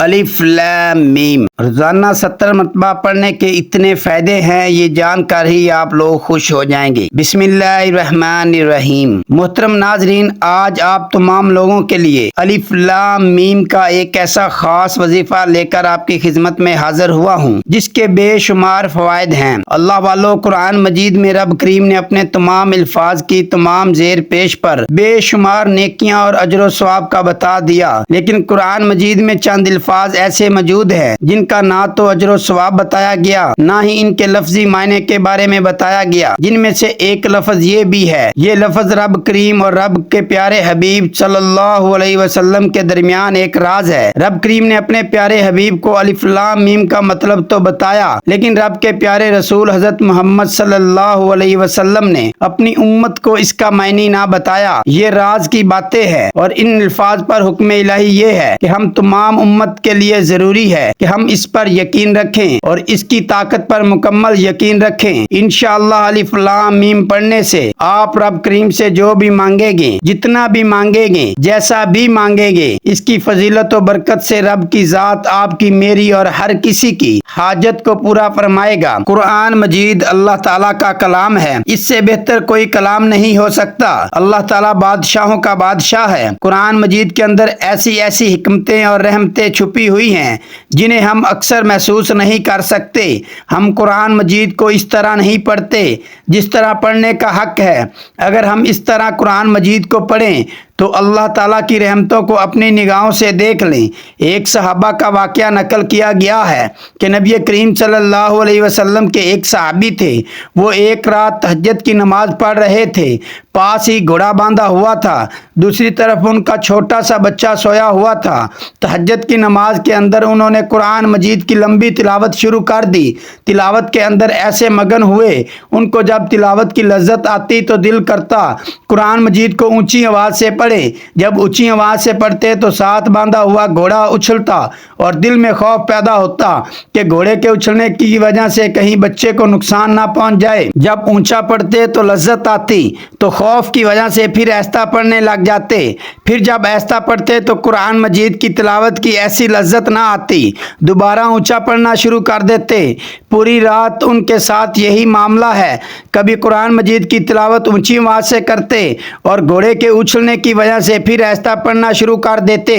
الف لام میم روزانہ 70 مرتبہ پڑھنے کے اتنے فائدے ہیں، یہ جان کر ہی آپ لوگ خوش ہو جائیں گے۔ بسم اللہ الرحمن الرحیم۔ محترم ناظرین، آج آپ تمام لوگوں کے لیے الف لام میم کا ایک ایسا خاص وظیفہ لے کر آپ کی خدمت میں حاضر ہوا ہوں جس کے بے شمار فوائد ہیں۔ اللہ والو، قرآن مجید میں رب کریم نے اپنے تمام الفاظ کی تمام زیر پیش پر بے شمار نیکیاں اور اجر و ثواب کا بتا دیا، لیکن قرآن مجید میں چند الفاظ ایسے موجود ہیں جن کا نہ تو اجر و ثواب بتایا گیا، نہ ہی ان کے لفظی معنی کے بارے میں بتایا گیا، جن میں سے ایک لفظ یہ بھی ہے۔ یہ لفظ رب کریم اور رب کے پیارے حبیب صلی اللہ علیہ وسلم کے درمیان ایک راز ہے۔ رب کریم نے اپنے پیارے حبیب کو الف لام میم کا مطلب تو بتایا، لیکن رب کے پیارے رسول حضرت محمد صلی اللہ علیہ وسلم نے اپنی امت کو اس کا معنی نہ بتایا۔ یہ راز کی باتیں ہیں، اور ان الفاظ پر حکم الہی یہ ہے کہ ہم تمام امت کے لیے ضروری ہے کہ ہم اس پر یقین رکھیں اور اس کی طاقت پر مکمل یقین رکھیں۔ انشاءاللہ الف لام میم پڑھنے سے آپ رب کریم سے جو بھی مانگیں گے، جتنا بھی مانگیں گے، جیسا بھی مانگیں گے، اس کی فضیلت و برکت سے رب کی ذات آپ کی، میری اور ہر کسی کی حاجت کو پورا فرمائے گا۔ قرآن مجید اللہ تعالیٰ کا کلام ہے، اس سے بہتر کوئی کلام نہیں ہو سکتا۔ اللہ تعالیٰ بادشاہوں کا بادشاہ ہے۔ قرآن مجید کے اندر ایسی حکمتیں اور رحمتیں چھپی ہوئی ہیں جنہیں ہم اکثر محسوس نہیں کر سکتے۔ ہم قرآن مجید کو اس طرح نہیں پڑھتے جس طرح پڑھنے کا حق ہے۔ اگر ہم اس طرح قرآن مجید کو پڑھیں تو اللہ تعالیٰ کی رحمتوں کو اپنی نگاہوں سے دیکھ لیں۔ ایک صحابہ کا واقعہ نقل کیا گیا ہے کہ نبی کریم صلی اللہ علیہ وسلم کے ایک صحابی تھے۔ وہ ایک رات تہجد کی نماز پڑھ رہے تھے، پاس ہی گھوڑا باندھا ہوا تھا، دوسری طرف ان کا چھوٹا سا بچہ سویا ہوا تھا۔ تہجد کی نماز کے اندر انہوں نے قرآن مجید کی لمبی تلاوت شروع کر دی۔ تلاوت کے اندر ایسے مگن ہوئے، ان کو جب تلاوت کی لذت آتی تو دل کرتا قرآن مجید کو اونچی آواز سے پڑھے۔ جب اونچی آواز سے پڑھتے تو ساتھ باندھا ہوا گھوڑا اچھلتا اور دل میں خوف پیدا ہوتا کہ گھوڑے کے اچھلنے کی وجہ سے کہیں بچے کو نقصان نہ پہنچ جائے۔ جب اونچا پڑھتے تو لذت آتی، تو خوف کی وجہ سے پھر آہستہ پڑھنے لگ جاتے۔ پھر جب آہستہ پڑھتے تو قرآن مجید کی تلاوت کی ایسی لذت نہ آتی، دوبارہ اونچا پڑھنا شروع کر دیتے۔ پوری رات ان کے ساتھ یہی معاملہ ہے۔ کبھی قرآن مجید کی تلاوت اونچی آواز سے کرتے اور گھوڑے کے اچھلنے کی وجہ سے پھر آہستہ پڑھنا شروع کر دیتے۔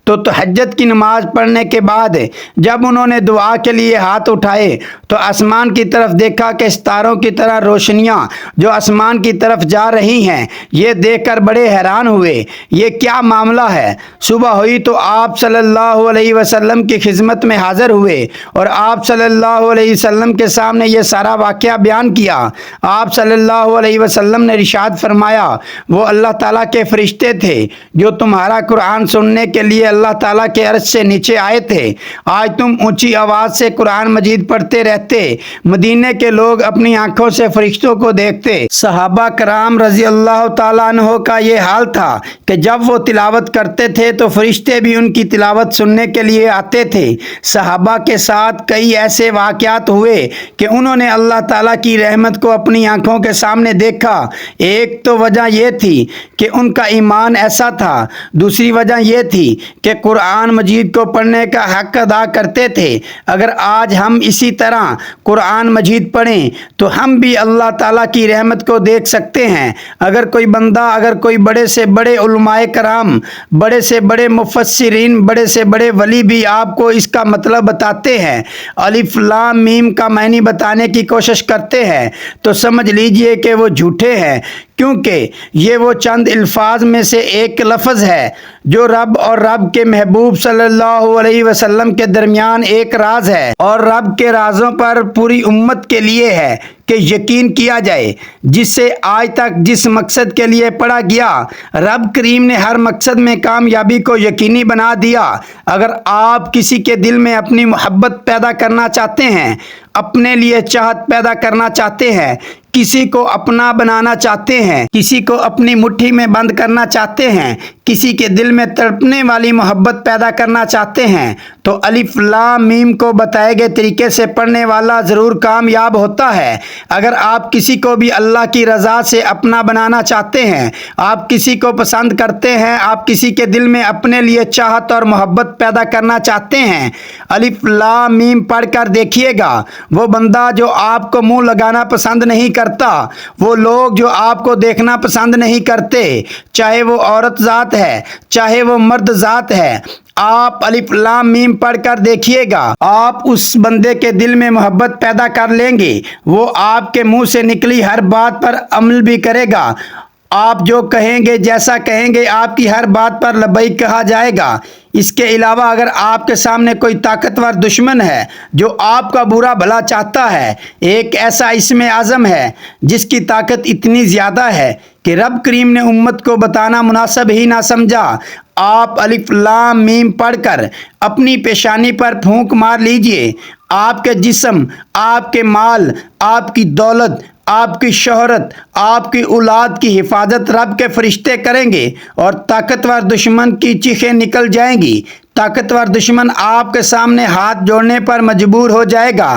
تو تہجد کی نماز پڑھنے کے بعد جب انہوں نے دعا کے لیے ہاتھ اٹھائے تو آسمان کی طرف دیکھا کہ ستاروں کی طرح روشنیاں جو آسمان کی طرف جا رہی ہیں۔ یہ دیکھ کر بڑے حیران ہوئے، یہ کیا معاملہ ہے؟ صبح ہوئی تو آپ صلی اللہ علیہ وسلم کی خدمت میں حاضر ہوئے اور آپ صلی اللہ علیہ وسلم کے سامنے یہ سارا واقعہ بیان کیا۔ آپ صلی اللہ علیہ وسلم نے ارشاد فرمایا، وہ اللہ تعالیٰ کے فرشتے تھے جو تمہارا قرآن سننے کے لیے اللہ تعالیٰ کے عرش سے نیچے آئے تھے۔ آج تم اونچی آواز سے قرآن مجید پڑھتے رہتے، مدینے کے لوگ اپنی آنکھوں سے فرشتوں کو دیکھتے۔ صحابہ کرام رضی اللہ تعالیٰ عنہ کا یہ حال تھا کہ جب وہ تلاوت کرتے تھے تو فرشتے بھی ان کی تلاوت سننے کے لیے آتے تھے۔ صحابہ کے ساتھ کئی ایسے واقعات ہوئے کہ انہوں نے اللہ تعالیٰ کی رحمت کو اپنی آنکھوں کے سامنے دیکھا۔ ایک تو وجہ یہ تھی کہ ان کا ایمان ایسا تھا، دوسری وجہ یہ تھی کہ قرآن مجید کو پڑھنے کا حق ادا کرتے تھے۔ اگر آج ہم اسی طرح قرآن مجید پڑھیں تو ہم بھی اللہ تعالیٰ کی رحمت کو دیکھ سکتے ہیں۔ اگر کوئی بندہ، اگر کوئی بڑے سے بڑے علماء کرام، بڑے سے بڑے مفسرین، بڑے سے بڑے ولی بھی آپ کو اس کا مطلب بتاتے ہیں، الف لام میم کا معنی بتانے کی کوشش کرتے ہیں، تو سمجھ لیجئے کہ وہ جھوٹے ہیں، کیونکہ یہ وہ چند الفاظ میں سے ایک لفظ ہے جو رب اور رب کے محبوب صلی اللہ علیہ وسلم کے درمیان ایک راز ہے، اور رب کے رازوں پر پوری امت کے لیے ہے کہ یقین کیا جائے۔ جس سے آج تک جس مقصد کے لیے پڑھا گیا، رب کریم نے ہر مقصد میں کامیابی کو یقینی بنا دیا۔ اگر آپ کسی کے دل میں اپنی محبت پیدا کرنا چاہتے ہیں، اپنے لیے چاہت پیدا کرنا چاہتے ہیں، किसी को अपना बनाना चाहते हैं, किसी को अपनी मुट्ठी में बंद करना चाहते हैं, किसी के दिल में तड़पने वाली मोहब्बत पैदा करना चाहते हैं, तो अलिफ लाम मीम को बताए गए तरीके से पढ़ने वाला ज़रूर कामयाब होता है। अगर आप किसी को भी अल्लाह की रज़ा से अपना बनाना चाहते हैं, आप किसी को पसंद करते हैं, आप किसी के दिल में अपने लिए चाहत और मोहब्बत पैदा करना चाहते हैं, अलिफ लाम मीम पढ़कर देखिएगा। वो बंदा जो आपको मुंह लगाना पसंद नहीं करता, वो लोग जो आपको देखना पसंद नहीं करते, चाहे वो औरत ज़ात है चाहे वो मर्द ज़ात है, आप अलिफ लाम मीम पढ़कर देखिएगा। आप उस बंदे के दिल में मोहब्बत पैदा कर लेंगे। वो आपके मुंह से निकली हर बात पर अमल भी करेगा। आप जो कहेंगे, जैसा कहेंगे, आपकी हर बात पर लबैक कहा जाएगा। इसके अलावा अगर आपके सामने कोई ताकतवर दुश्मन है जो आपका बुरा भला चाहता है, एक ऐसा इसमें आज़म है जिसकी ताकत इतनी ज़्यादा है कि रब करीम ने उम्मत को बताना मुनासिब ही ना समझा, आप अलिफ लाम मीम पढ़कर अपनी पेशानी पर फूंक मार लीजिए। आपके जिस्म, आपके माल, आपकी दौलत, आपकी शोहरत, आपकी औलाद की हिफाजत रब के फरिश्ते करेंगे और ताकतवर दुश्मन की चीखें निकल जाएंगी। ताकतवर दुश्मन आपके सामने हाथ जोड़ने पर मजबूर हो जाएगा।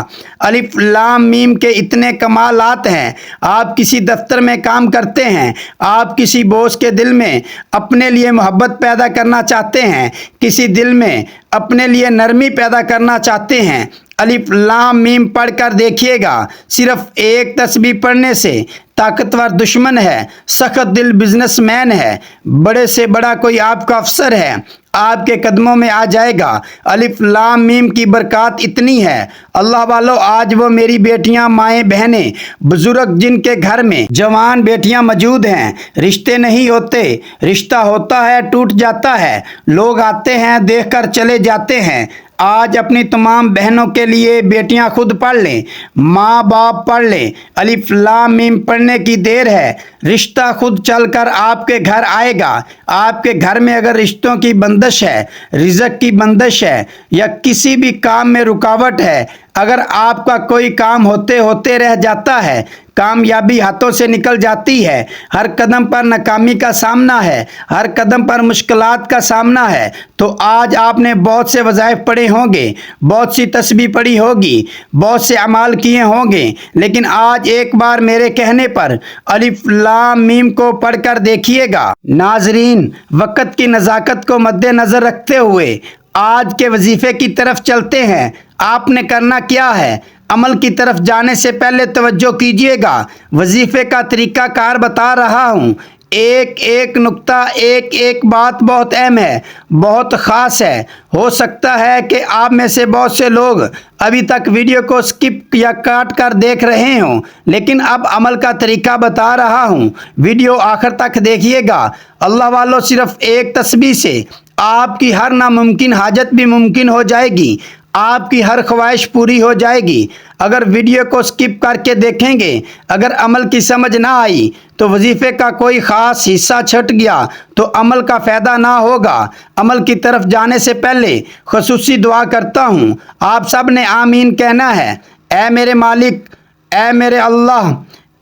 अलिफ लाम मीम के इतने कमालात हैं। आप किसी दफ्तर में काम करते हैं, आप किसी बॉस के दिल में अपने लिए मोहब्बत पैदा करना चाहते हैं, किसी दिल में अपने लिए नरमी पैदा करना चाहते हैं, अलिफ लाम मीम पढ़कर देखिएगा। सिर्फ एक तस्बीह पढ़ने से ताकतवर दुश्मन है, सख्त दिल बिजनेसमैन है, बड़े से बड़ा कोई आपका अफसर है, आपके कदमों में आ जाएगा। अलिफ लाम मीम की बरकत इतनी है। अल्लाह वालों, आज वो मेरी बेटियां, माएँ, बहनें, बुजुर्ग जिनके घर में जवान बेटियां मौजूद हैं, रिश्ते नहीं होते, रिश्ता होता है टूट जाता है, लोग आते हैं देखकर चले जाते हैं, आज अपनी तमाम बहनों के लिए बेटियां खुद पढ़ लें, माँ बाप पढ़ लें। अलिफ लाम मीम पढ़ने की देर है, रिश्ता खुद चलकर आपके घर आएगा। आपके घर में अगर रिश्तों की बंदिश है, रिज़्क की बंदिश है या किसी भी काम में रुकावट है, अगर आपका कोई काम होते होते रह जाता है, कामयाबी हाथों से निकल जाती है, हर कदम पर नाकामी का सामना है, हर कदम पर मुश्किलात का सामना है, तो आज आपने बहुत से वज़ाइफ पढ़े होंगे, बहुत सी तस्बीह पढ़ी होगी, बहुत से अमाल किए होंगे, लेकिन आज एक बार मेरे कहने पर अलिफ लाम मीम को पढ़कर देखिएगा। नाजरीन, वक़्त की नज़ाकत को मद्देनज़र रखते हुए आज के वजीफे की तरफ चलते हैं। आपने करना क्या है? अमल की तरफ जाने से पहले तवज्जो कीजिएगा। वजीफे का तरीका कार बता रहा हूँ। एक एक नुक्ता, एक एक बात बहुत अहम है, बहुत ख़ास है। हो सकता है कि आप में से बहुत से लोग अभी तक वीडियो को स्किप या काट कर देख रहे हों, लेकिन अब अमल का तरीका बता रहा हूँ। वीडियो आखिर तक देखिएगा। अल्लाह वालों, सिर्फ एक तस्बीह से आपकी हर नामुमकिन हाजत भी मुमकिन हो जाएगी, आपकी हर ख्वाहिश पूरी हो जाएगी। अगर वीडियो को स्किप करके देखेंगे, अगर अमल की समझ ना आई तो वजीफे का कोई ख़ास हिस्सा छट गया तो अमल का फ़ायदा ना होगा। अमल की तरफ जाने से पहले खुसूसी दुआ करता हूँ, आप सब ने आमीन कहना है। ऐ मेरे मालिक, ऐ मेरे अल्लाह,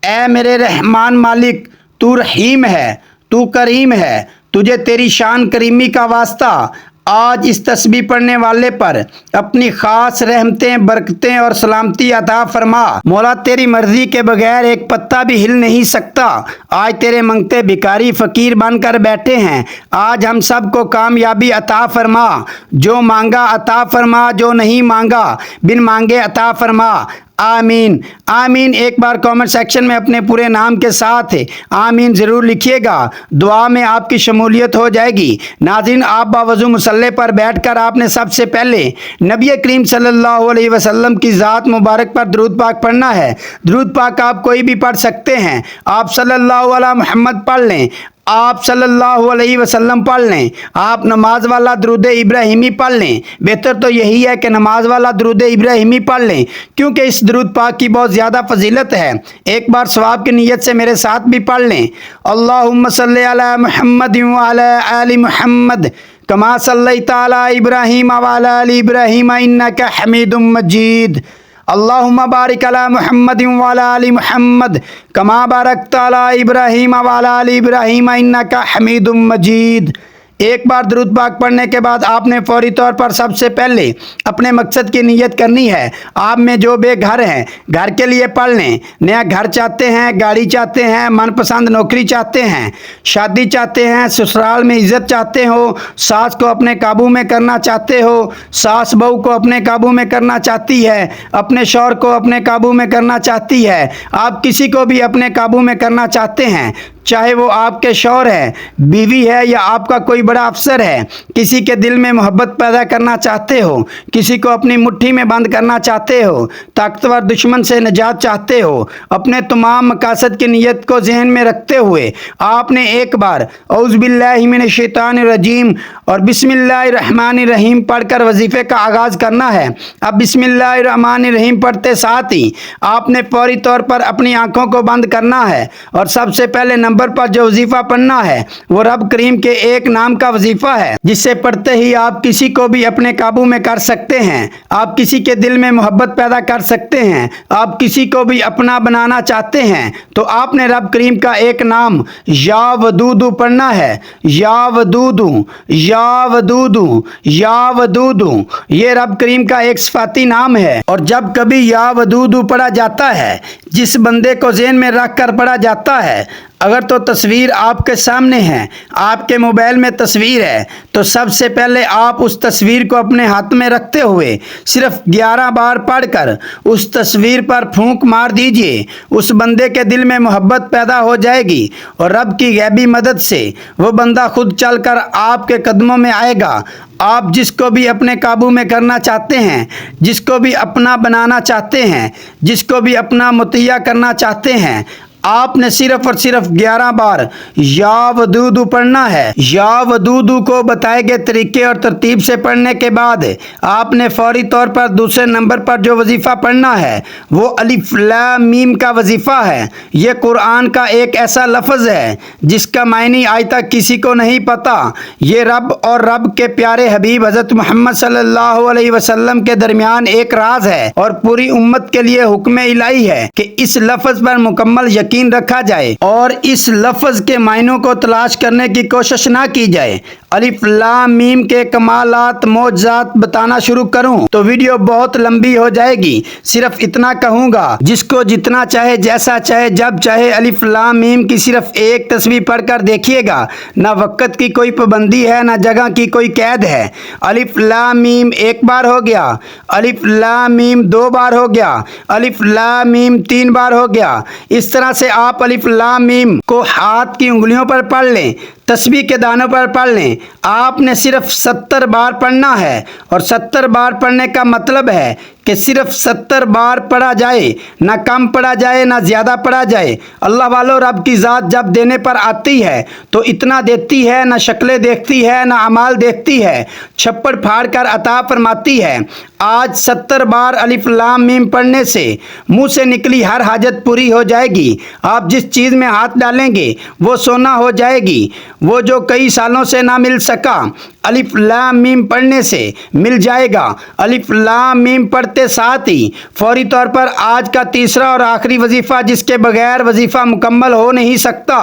ऐ मेरे रहमान मालिक, तू रहीम है, तू करीम है, तुझे तेरी शान करीमी का वास्ता आज इस तस्बीह पढ़ने वाले पर अपनी ख़ास रहमतें, बरकतें और सलामती अता फरमा। मौला, तेरी मर्ज़ी के बगैर एक पत्ता भी हिल नहीं सकता। आज तेरे मंगते भिखारी फ़कीर बनकर बैठे हैं। आज हम सब को कामयाबी अता फरमा। जो मांगा अता फरमा, जो नहीं मांगा बिन मांगे अता फरमा। आमीन आमीन। एक बार कमेंट सेक्शन में अपने पूरे नाम के साथ आमीन ज़रूर लिखिएगा। दुआ में आपकी शमूलियत हो जाएगी। नाज़रीन, आप बावजू मुसल्ले पर बैठकर आपने सबसे पहले नबी करीम सल्लल्लाहु अलैहि वसल्लम की ज़ात मुबारक पर दरूद पाक पढ़ना है। दरूद पाक आप कोई भी पढ़ सकते हैं। आप सल्लल्लाहु अलैहि मुहम्मद पढ़ लें, आप सल्लल्लाहु अलैहि वसल्लम पढ़ लें, आप नमाज वाला दरूद इब्राहिमी पढ़ लें। बेहतर तो यही है कि नमाज वाला दरूद इब्राहिमी पढ़ लें, क्योंकि इस दरूद पाक की बहुत ज़्यादा फजीलत है। एक बार सवाब की नीयत से मेरे साथ भी पढ़ लें। अल्लाहुम्मा सल्ली अला मुहम्मद व अला आलि मुहम्मद कमा सल्लैता अला इब्राहीम व अला आलि इब्राहीम इन्नका हमीदुम मजीद। अल्लाहुम्मा बारिक अला मुहम्मदिन व अला आलि मुहम्मद कमा बारकता अला इब्राहीम व अला आलि इब्राहीम इन्नका हमीदुम मजीद। एक बार दुरूद पाक पढ़ने के बाद आपने फौरी तौर पर सबसे पहले अपने मकसद की नियत करनी है। आप में जो बेघर हैं, घर के लिए पढ़ लें। नया घर चाहते हैं, गाड़ी चाहते हैं, मनपसंद नौकरी चाहते हैं, शादी चाहते हैं, ससुराल में इज्जत चाहते हो, सास को अपने काबू में करना चाहते हो, सास बहू को अपने काबू में करना चाहती है, अपने शौहर को अपने काबू में करना चाहती है, आप किसी को भी अपने काबू में करना चाहते हैं, चाहे वो आपके शौहर है, बीवी है या आपका कोई बड़ा अफसर है, किसी के दिल में मोहब्बत पैदा करना चाहते हो, किसी को अपनी मुट्ठी में बंद करना चाहते हो, ताकतवर दुश्मन से निजात चाहते हो, अपने तमाम मकासद की नीयत को जहन में रखते हुए आपने एक बार औज़ु बिल्लाहि मिनश शैतानिर रजीम और बिस्मिल्लाहिर्रहमानिर्रहीम पढ़कर वजीफे का आगाज़ करना है। अब बिस्मिल्लाहिर्रहमानिर्रहीम पढ़ते साथ ही आपने फौरी तौर पर अपनी आंखों को बंद करना है और सबसे पहले नंबर पर जो वजीफा पढ़ना है वो रब करीम के एक नाम का वजीफा है, जिससे पढ़ते ही आप किसी को भी अपने काबू में कर सकते हैं, आप किसी के दिल में मोहब्बत पैदा कर सकते हैं, आप किसी को भी अपना बनाना चाहते हैं तो आपने रब करीम का एक नाम या वदूदू पढ़ना है। या वदूदू, या वदूदू, या वदूदू, ये रब करीम का एक सिफाती नाम है। और जब कभी या वदूदू पढ़ा जाता है, जिस बंदे को ज़हन में रख कर पढ़ा जाता है, अगर तो तस्वीर आपके सामने है, आपके मोबाइल में तस्वीर है, तो सबसे पहले आप उस तस्वीर को अपने हाथ में रखते हुए सिर्फ 11 बार पढ़कर उस तस्वीर पर फूंक मार दीजिए। उस बंदे के दिल में मोहब्बत पैदा हो जाएगी और रब की गैबी मदद से वो बंदा खुद चलकर आपके कदमों में आएगा। आप जिसको भी अपने काबू में करना चाहते हैं, जिसको भी अपना बनाना चाहते हैं, जिसको भी अपना मुतैया करना चाहते हैं, आपने सिर्फ और सिर्फ 11 बार या वदूदू पढ़ना है। या वदूदू को बताए गए तरीके और तरतीब से पढ़ने के बाद आपने फौरी तौर पर दूसरे नंबर पर जो वजीफ़ा पढ़ना है वो अलिफ लाम मीम का वजीफ़ा है। ये कुरान का एक ऐसा लफ्ज़ है जिसका मायने आज तक किसी को नहीं पता। ये रब और रब के प्यारे हबीब हज़रत मोहम्मद सल्लल्लाहु अलैहि वसल्लम के दरमियान एक राज है और पूरी उम्मत के लिए हुक्म इलाही है कि इस लफ्ज़ पर मुकम्मल यकीन रखा जाए और इस लफ्ज के मायनों को तलाश करने की कोशिश ना की जाए। अलिफ लाम मीम के कमालात मौजज़ात बताना शुरू करूं तो वीडियो बहुत लंबी हो जाएगी। सिर्फ इतना कहूंगा, जिसको जितना चाहे, जैसा चाहे, जब चाहे अलिफ लाम मीम की सिर्फ एक तस्वीर पढ़कर देखिएगा। ना वक्त की कोई पाबंदी है, ना जगह की कोई कैद है। अलिफ लाम मीम एक बार हो गया, अलिफ लाम मीम 2 बार हो गया, अलिफ लाम मीम 3 बार हो गया। इस तरह से आप अलिफ लाम मीम को हाथ की उंगलियों पर पढ़ लें, तस्बीह के दानों पर पढ़ लें। आपने सिर्फ 70 बार पढ़ना है और 70 बार पढ़ने का मतलब है कि सिर्फ 70 बार पढ़ा जाए, ना कम पढ़ा जाए ना ज़्यादा पढ़ा जाए। अल्लाह वालों, रब की ज़ात जब देने पर आती है तो इतना देती है, ना शक्लें देखती है ना अमाल देखती है, छप्पड़ फाड़ कर अता फरमाती है। आज 70 बार अलिफ लाम मीम पढ़ने से मुंह से निकली हर हाजत पूरी हो जाएगी। आप जिस चीज़ में हाथ डालेंगे वो सोना हो जाएगी। वो जो कई सालों से ना मिल सका, अलिफ लाम मीम पढ़ने से मिल जाएगा। अलिफ लाम मीम पढ़ते साथ ही फौरी तौर पर आज का तीसरा और आखिरी वजीफ़ा, जिसके बगैर वजीफ़ा मुकम्मल हो नहीं सकता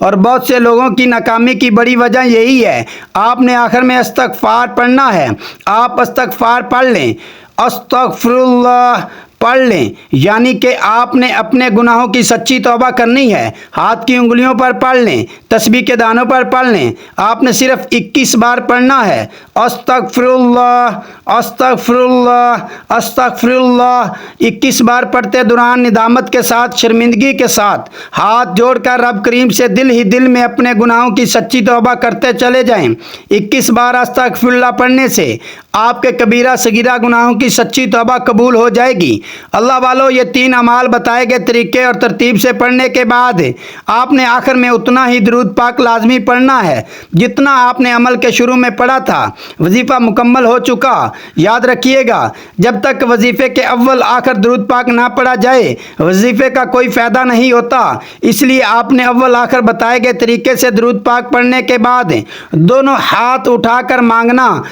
और बहुत से लोगों की नाकामी की बड़ी वजह यही है, आपने आखिर में इस्तग़फ़ार पढ़ना है। आप इस्तग़फ़ार पढ़ लें, अस्तग़फ़िरुल्लाह पढ़ लें, यानी कि आपने अपने गुनाहों की सच्ची तौबा करनी है। हाथ की उंगलियों पर पढ़ लें, तस्बीह के दानों पर पढ़ लें। आपने सिर्फ 21 बार पढ़ना है, अस्तग़फ़िरुल्लाह, अस्तग़फ़िरुल्लाह, अस्तग़फ़िरुल्लाह। 21 बार पढ़ते दौरान निदामत के साथ, शर्मिंदगी के साथ हाथ जोड़कर रब करीम से दिल ही दिल में अपने गुनाहों की सच्ची तौबा करते चले जाएं। 21 बार अस्तग़फ़िरुल्लाह पढ़ने से आपके कबीरा सगीरा गुनाहों की सच्ची तौबा कबूल हो जाएगी। अल्लाह वालों, ये 3 अमाल बताए गए तरीके और तरतीब से पढ़ने के बाद आपने आखिर में उतना ही दुरूद पाक लाजमी पढ़ना है जितना आपने अमल के शुरू में पढ़ा था। वजीफ़ा मुकम्मल हो चुका। याद रखिएगा, जब तक वजीफ़े के अव्वल आखिर दुरूद पाक ना पढ़ा जाए वजीफ़े का कोई फ़ायदा नहीं होता। इसलिए आपने अव्वल आखिर बताए गए तरीके से दुरूद पाक पढ़ने के बाद दोनों हाथ उठाकर मांगना,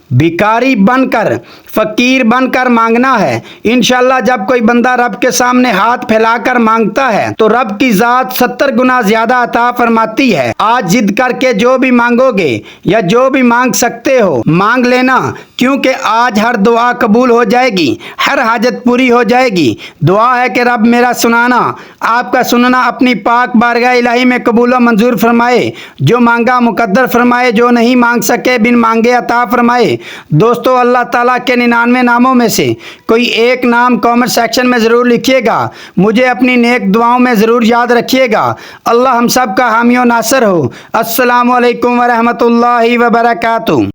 भिखारी बनकर, फकीर बनकर मांगना है। इंशाल्लाह जब कोई बंदा रब के सामने हाथ फैलाकर मांगता है तो रब की जात 70 गुना ज्यादा अता फरमाती है। आज जिद करके जो भी मांगोगे या जो भी मांग सकते हो मांग लेना, क्योंकि आज हर दुआ कबूल हो जाएगी, हर हाजत पूरी हो जाएगी। दुआ है कि रब मेरा सुनाना, आपका सुनना अपनी पाक बारगाह इलाही में कबूल व मंजूर फरमाए। जो मांगा मुकद्दर फरमाए, जो नहीं मांग सके बिन मांगे अता फरमाए। दोस्तों, अल्लाह ताला के 99 नामों में से कोई एक नाम कमेंट सेक्शन में ज़रूर लिखिएगा। मुझे अपनी नेक दुआओं में ज़रूर याद रखिएगा। अल्लाह हम सब का हामी व नासर हो। अस्सलामु अलैकुम व रहमतुल्लाहि व बरकातुहू।